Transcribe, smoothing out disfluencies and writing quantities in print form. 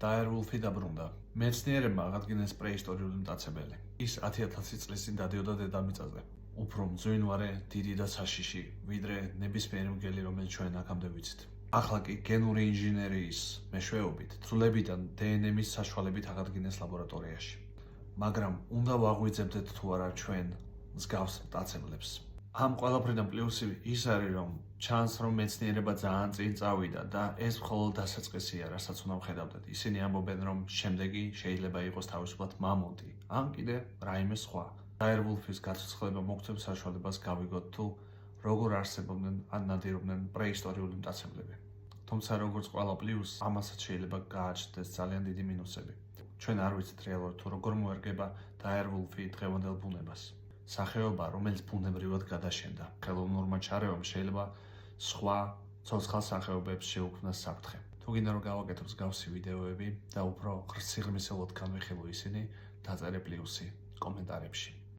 დაერვულფი დაბრუნდა. მეცნიერებმა აღადგინეს პრეისტორიული მტაცებელი. ის 10,000 წლის წინ დადიოდა დედამიწაზე. უფრო მძვინვარე, დიდი და საშიში, ვიდრე ნებისმიერი მგელი, რომელიც ჩვენ აქამდე ვიცით. ახლა კი გენური ინჟინერიის მეშვეობით ცვლილებიდან დნმ-ის საშუალებით აღადგინეს ლაბორატორიაში. მაგრამ უნდა ვაღვიძებდეთ თუ არა ჩვენ მსგავს მტაცებლებს. ამ ყველაფრიდან პლუსი ის არის, რომ ჩანს, რომ მეცნიერება ძალიან წინ წავიდა და ეს მხოლოდ დასაწყისია, რასაც უნდა ვხედავდეთ. ისინი ამბობენ, რომ შემდეგი შეიძლება იყოს თავისუფლად მამონტი, ან კიდე რაიმე სხვა. დაერვულფის გაცოცხლება მოგვცემს საშუალებას გავიგოთ თუ როგორ არსებობდნენ ან ნადირობდნენ პრეისტორიული მტაცებლები. თუმცა როგორც ყველა პლუს, ამასაც შეიძლება გააჩნდეს ძალიან დიდი მინუსები. ჩვენ არ ვიცით რეალურად თუ როგორ მოერგება დაერვულფი დღევანდელ ბუნებას. სახეობა, რომელიც ბუნებრივად გადაშენდა, ხელოვნურმა ჩარევამ შეიძლება სხვა ცოცხალ სახეობებს შეუქმნას საფრთხე. თუ გინდა რომ გავაკეთო მსგავსი ვიდეოები და უფრო სიღრმისეულად განვიხილო ისინი, დაწერე პლუსი კომენტარებში.